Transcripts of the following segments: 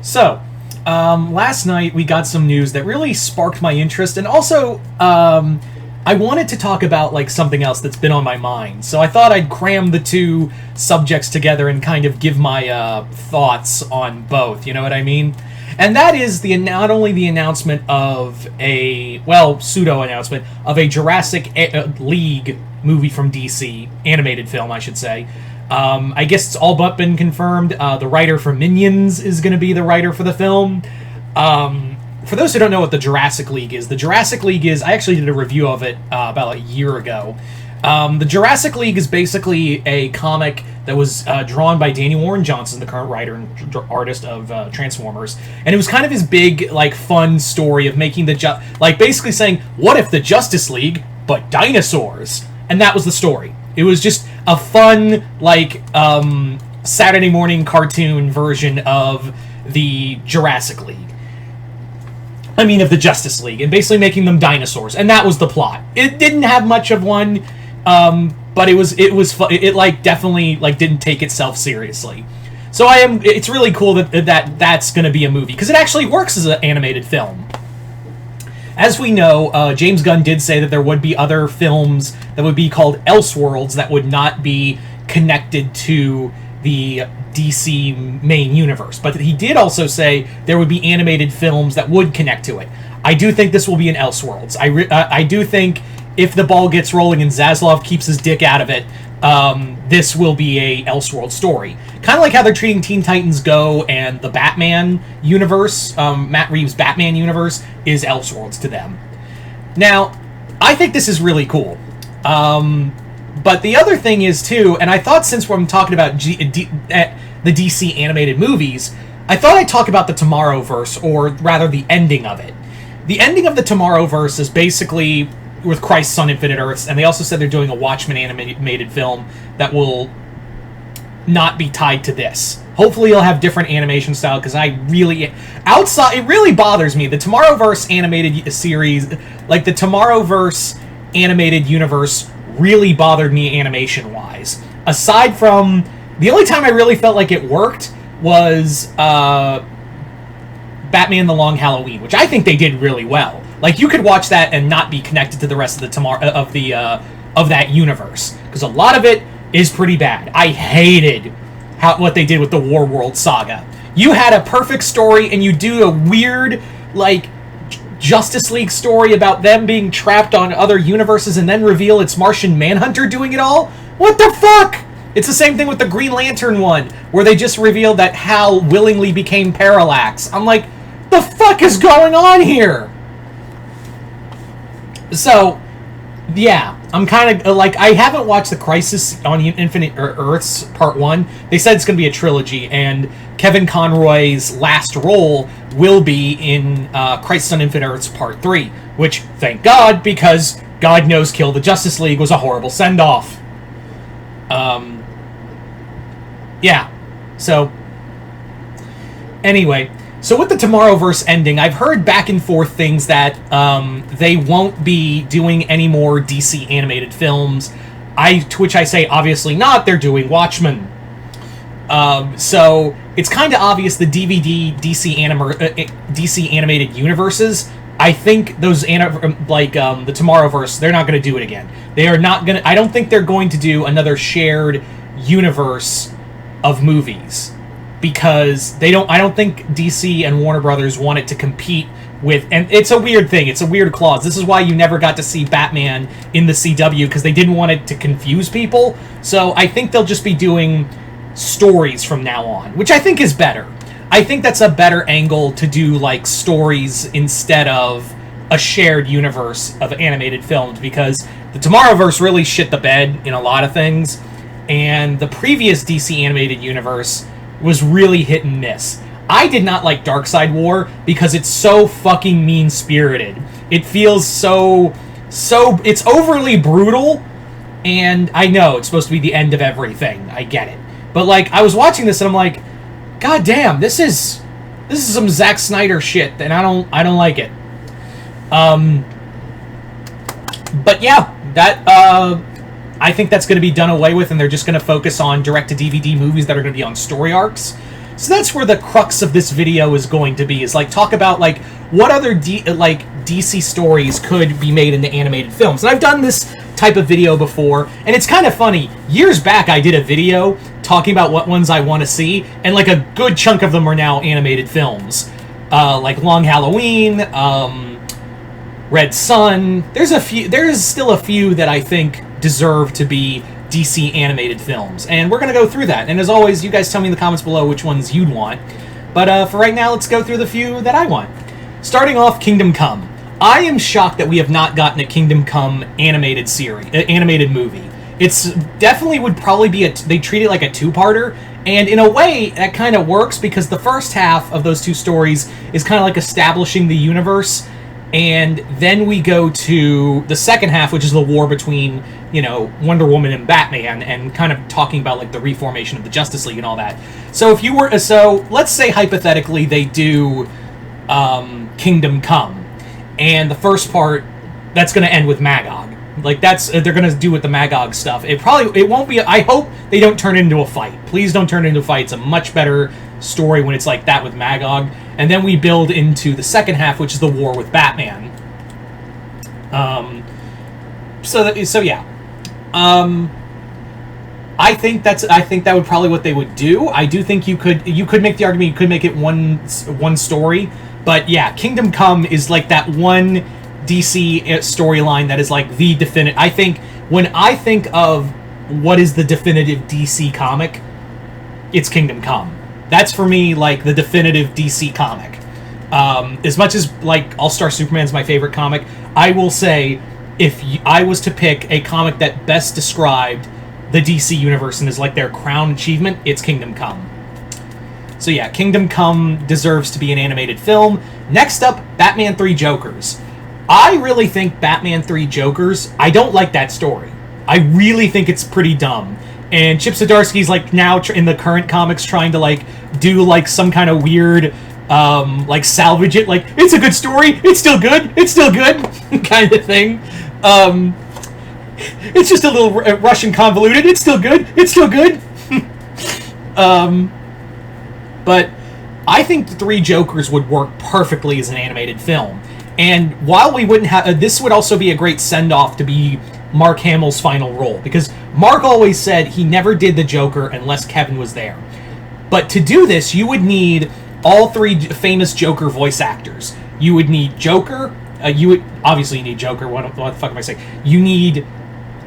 So, last night we got some news that really sparked my interest, and also I wanted to talk about like something else that's been on my mind. So I thought I'd cram the two subjects together and kind of give my thoughts on both. You know what I mean? And that is the not only the announcement of a pseudo announcement of a Jurassic League movie from DC, animated film, I should say. I guess it's all but been confirmed. The writer for Minions is going to be the writer for the film. For those who don't know what the Jurassic League is, I actually did a review of it about a year ago. The Jurassic League is basically a comic that was drawn by Danny Warren Johnson, the current writer and artist of Transformers, and it was kind of his big, like, fun story of making basically saying, what if the Justice League, but dinosaurs? And that was the story. It was just a fun, like, Saturday morning cartoon version of the Jurassic League. I mean, of the Justice League, and basically making them dinosaurs, and that was the plot. It didn't have much of one, but it was fun. It like definitely like didn't take itself seriously. So it's really cool that's going to be a movie because it actually works as an animated film. As we know, James Gunn did say that there would be other films that would be called Elseworlds that would not be connected to the DC main universe. But he did also say there would be animated films that would connect to it. I do think this will be an Elseworlds. I do think if the ball gets rolling and Zaslav keeps his dick out of it, this will be a Elseworlds story. Kind of like how they're treating Teen Titans Go and the Batman universe, Matt Reeves' Batman universe, is Elseworlds to them. Now, I think this is really cool. But the other thing is, too, and I thought since we're talking about the DC animated movies, I thought I'd talk about the Tomorrowverse, or rather the ending of it. The ending of the Tomorrowverse is basically with Crisis on Infinite Earths, and they also said they're doing a Watchmen animated film that will not be tied to this. Hopefully it'll have different animation style, because it really bothers me. The Tomorrowverse animated series, like the Tomorrowverse animated universe, really bothered me animation-wise. Aside from, the only time I really felt like it worked was Batman the Long Halloween, which I think they did really well. Like, you could watch that and not be connected to the rest of the of that universe, because a lot of it is pretty bad. I hated what they did with the Warworld saga. You had a perfect story, and you do a weird, like, Justice League story about them being trapped on other universes, and then reveal it's Martian Manhunter doing it all? What the fuck? It's the same thing with the Green Lantern one, where they just revealed that Hal willingly became Parallax. I'm like, the fuck is going on here? So, yeah, I'm kind of, like, I haven't watched the Crisis on Infinite Earths Part 1. They said it's going to be a trilogy, and Kevin Conroy's last role will be in Crisis on Infinite Earths Part 3, which, thank God, because God knows Kill the Justice League was a horrible send-off. Yeah, so, anyway, so with the Tomorrowverse ending, I've heard back and forth things that they won't be doing any more DC animated films, to which I say, obviously not, they're doing Watchmen. So, it's kind of obvious the DVD DC animated universes, I think those, the Tomorrowverse, they're not going to do it again. They are not going to, I don't think they're going to do another shared universe of movies, because I don't think DC and Warner Brothers want it to compete with, and it's a weird thing, it's a weird clause. This is why you never got to see Batman in the CW, because they didn't want it to confuse people. So I think they'll just be doing stories from now on, which I think is better. I think that's a better angle to do, like, stories instead of a shared universe of animated films, because the Tomorrowverse really shit the bed in a lot of things, and the previous DC animated universe was really hit and miss. I did not like Darkseid War because it's so fucking mean-spirited. It feels so it's overly brutal, and I know it's supposed to be the end of everything. I get it. But, like, I was watching this and I'm like, God damn, this is some Zack Snyder shit, and I don't like it. But yeah, that I think that's going to be done away with, and they're just going to focus on direct-to-DVD movies that are going to be on story arcs. So that's where the crux of this video is going to be, is like talk about like what other DC stories could be made into animated films. And I've done this type of video before, and it's kind of funny. Years back I did a video talking about what ones I want to see, and like a good chunk of them are now animated films. Like Long Halloween, Red Sun. There's still a few that I think deserve to be DC animated films, and we're going to go through that. And as always, you guys tell me in the comments below which ones you'd want. But for right now, let's go through the few that I want. Starting off, Kingdom Come. I am shocked that we have not gotten a Kingdom Come animated movie. It's definitely would probably be they treat it like a two-parter, and in a way that kind of works because the first half of those two stories is kind of like establishing the universe, and then we go to the second half, which is the war between, you know, Wonder Woman and Batman, and kind of talking about like the reformation of the Justice League and all that. So if you were, let's say hypothetically they do Kingdom Come, and the first part that's going to end with Magog. Like they're going to do with the Magog stuff. It won't be. I hope they don't turn it into a fight. Please don't turn it into a fight. It's a much better story when it's like that with Magog. And then we build into the second half, which is the war with Batman. So yeah. I think that would probably what they would do. I do think you could make the argument you could make it one story, but yeah, Kingdom Come is like that one DC storyline that is like the definitive. I think when I think of what is the definitive DC comic, it's Kingdom Come. That's for me like the definitive DC comic. As much as like All-Star Superman's my favorite comic, I will say if I was to pick a comic that best described the DC universe and is like their crown achievement, it's Kingdom Come. So yeah, Kingdom Come deserves to be an animated film. Next up, Batman 3 Jokers. I really think Batman 3 Jokers, I don't like that story. I really think it's pretty dumb. And Chip Zdarsky's like now in the current comics trying to like do like some kind of weird like salvage it, like it's a good story, it's still good kind of thing. It's just a little Russian convoluted, it's still good. But I think the 3 Jokers would work perfectly as an animated film. And while we wouldn't have... this would also be a great send-off to be Mark Hamill's final role. Because Mark always said he never did the Joker unless Kevin was there. But to do this, you would need all 3 famous Joker voice actors. You would need Joker. Obviously you need Joker. What the fuck am I saying? You need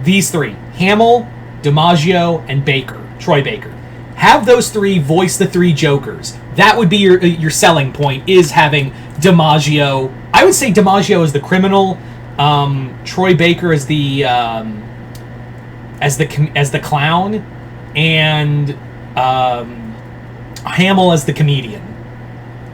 these 3. Hamill, DiMaggio, and Baker. Troy Baker. Have those 3 voice the 3 Jokers. That would be your selling point, is having DiMaggio. I would say DiMaggio is the criminal, Troy Baker is the as the clown, and Hamill as the comedian.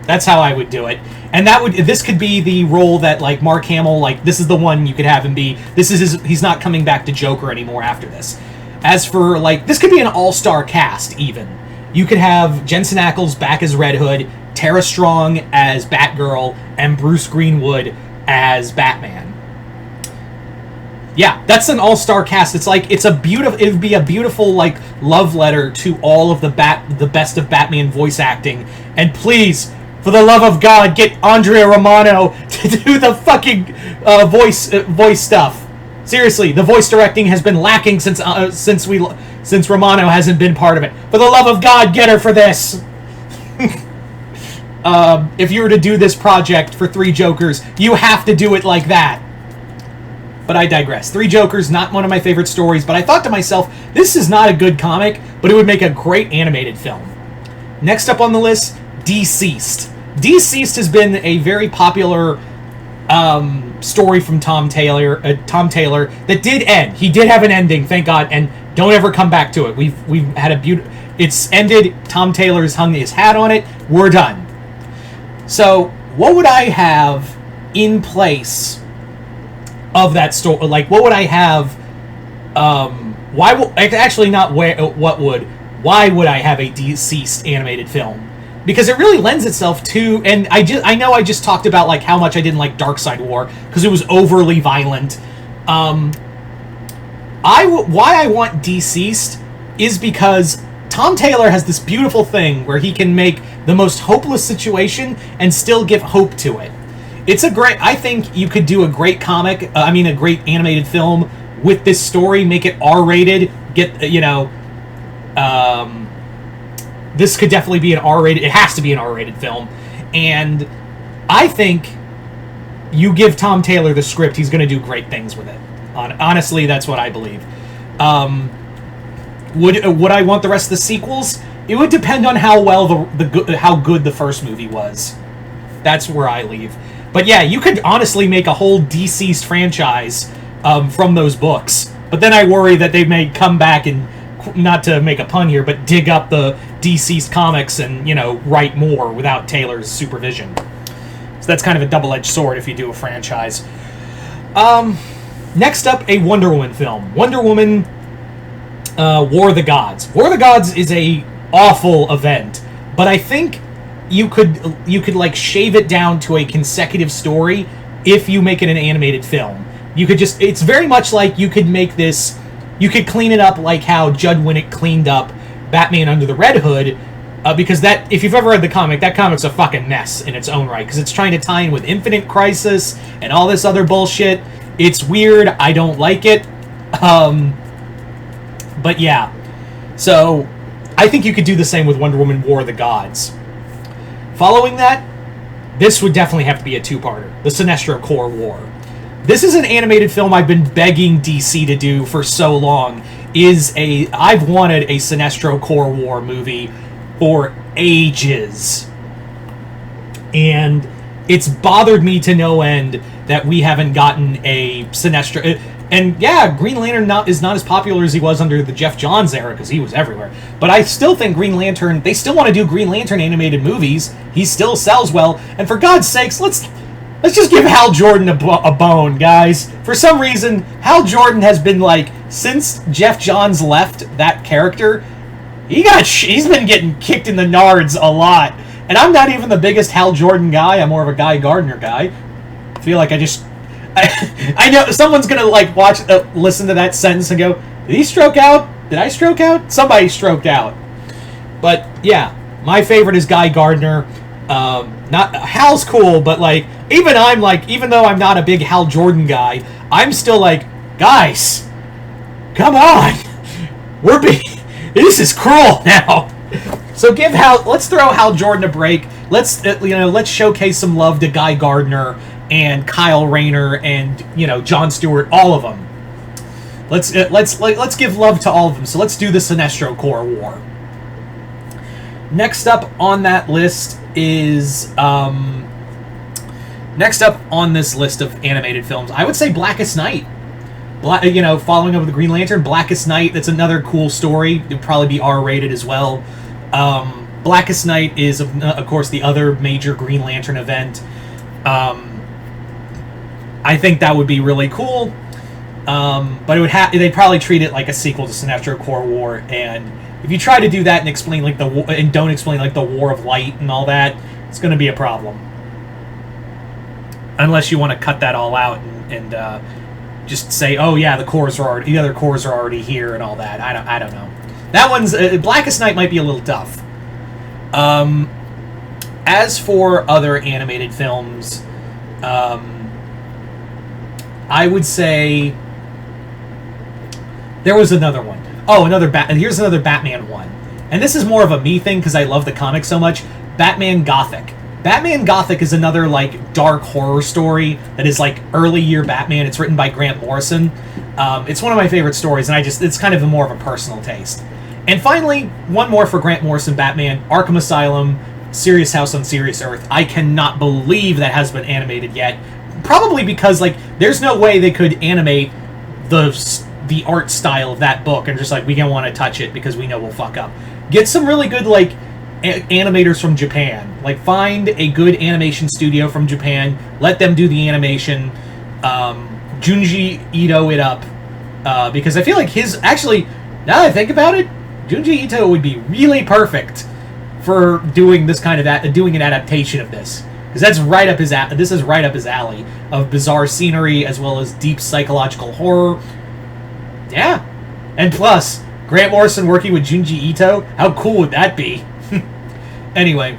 That's how I would do it. And this could be the role that like Mark Hamill, like this is the one you could have him be. He's not coming back to Joker anymore after this. As for like, this could be an all-star cast even. You could have Jensen Ackles back as Red Hood, Tara Strong as Batgirl, and Bruce Greenwood as Batman. Yeah, that's an all-star cast. It would be a beautiful like love letter to all of the best of Batman voice acting. And please, for the love of God, get Andrea Romano to do the fucking voice stuff. Seriously, the voice directing has been lacking since Romano hasn't been part of it. For the love of God, get her for this. If you were to do this project for 3 Jokers, you have to do it like that. But I digress. 3 Jokers, not one of my favorite stories, but I thought to myself, this is not a good comic, but it would make a great animated film. Next up on the list, Deceased. Deceased has been a very popular story from Tom Taylor that did end. He did have an ending, thank God, and don't ever come back to it. We've had a it's ended. Tom Taylor's hung his hat on it. We're done. So, what would I have in place of that story? Like, what would I have? Why would I have a Deceased animated film? Because it really lends itself to, and I know I just talked about like how much I didn't like Darkseid War because it was overly violent. Why I want Deceased is because Tom Taylor has this beautiful thing where he can make the most hopeless situation and still give hope to it. It's a great... I think you could do a great comic, a great animated film with this story, make it R-rated, this could definitely be an R-rated... It has to be an R-rated film. And I think you give Tom Taylor the script, he's going to do great things with it. Honestly, that's what I believe. Would I want the rest of the sequels? It would depend on how well how good the first movie was. That's where I leave. But yeah, you could honestly make a whole deceased franchise from those books. But then I worry that they may come back and, not to make a pun here, but dig up the deceased comics and, write more without Taylor's supervision. So that's kind of a double-edged sword if you do a franchise. Next up, a Wonder Woman film. Wonder Woman War of the Gods. War of the Gods is a awful event, but I think you could like shave it down to a consecutive story if you make it an animated film. You could just... It's very much like you could make this... You could clean it up like how Judd Winnick cleaned up Batman Under the Red Hood, because that... If you've ever read the comic, that comic's a fucking mess in its own right, because it's trying to tie in with Infinite Crisis and all this other bullshit. It's weird. I don't like it. But yeah. So, I think you could do the same with Wonder Woman War of the Gods. Following that, this would definitely have to be a two-parter. The Sinestro Corps War. This is an animated film I've been begging DC to do for so long. I've wanted a Sinestro Corps War movie for ages. And it's bothered me to no end that we haven't gotten a Sinestro... And yeah, Green Lantern is not as popular as he was under the Jeff Johns era, because he was everywhere. But I still think Green Lantern... They still want to do Green Lantern animated movies. He still sells well. And for God's sakes, let's just give Hal Jordan a bone, guys. For some reason, Hal Jordan has been like... Since Jeff Johns left that character, he's been getting kicked in the nards a lot. And I'm not even the biggest Hal Jordan guy. I'm more of a Guy Gardner guy. I feel like I know someone's gonna listen to that sentence and go, "Did he stroke out? Did I stroke out? Somebody stroked out." But yeah, my favorite is Guy Gardner. Not Hal's cool, but even though I'm not a big Hal Jordan guy, I'm still like, guys, come on, this is cruel now. So let's throw Hal Jordan a break. Let's showcase some love to Guy Gardner and Kyle Rayner and Jon Stewart, all of them. Let's give love to all of them. So let's do the Sinestro Corps War. Next up on that list is next up on this list of animated films, I would say Blackest Night. Following up with the Green Lantern, Blackest Night. That's another cool story. It'd probably be R-rated as well. Blackest Night is of course the other major Green Lantern event. I think that would be really cool, but they'd probably treat it like a sequel to Sinestro Corps War, and if you try to do that and explain don't explain the War of Light and all that, it's going to be a problem. Unless you want to cut that all out and just say, oh yeah, the other corps are already here and all that. I don't know. That one's Blackest Night might be a little tough. As for other animated films, I would say there was another one. Oh, here's another Batman one. And this is more of a me thing because I love the comic so much. Batman Gothic. Batman Gothic is another dark horror story that is early year Batman. It's written by Grant Morrison. It's one of my favorite stories, and it's kind of more of a personal taste. And finally, one more for Grant Morrison Batman, Arkham Asylum, Serious House on Serious Earth. I cannot believe that has been animated yet. Probably because there's no way they could animate the art style of that book and just we don't want to touch it because we know we'll fuck up. Get some really good animators from Japan. Find a good animation studio from Japan. Let them do the animation. Junji Ito it up because I feel like now that I think about it, Junji Ito would be really perfect for doing this kind of doing an adaptation of this. Because this is right up his alley of bizarre scenery as well as deep psychological horror. Yeah. And plus, Grant Morrison working with Junji Ito? How cool would that be? Anyway,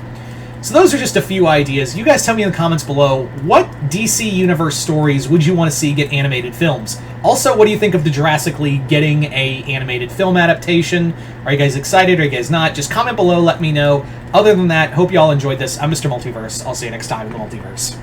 so those are just a few ideas. You guys tell me in the comments below, what DC Universe stories would you want to see get animated films? Also, what do you think of the Jurassic League getting a animated film adaptation? Are you guys excited? Are you guys not? Just comment below, let me know. Other than that, hope you all enjoyed this. I'm Mr. Multiverse. I'll see you next time in the Multiverse.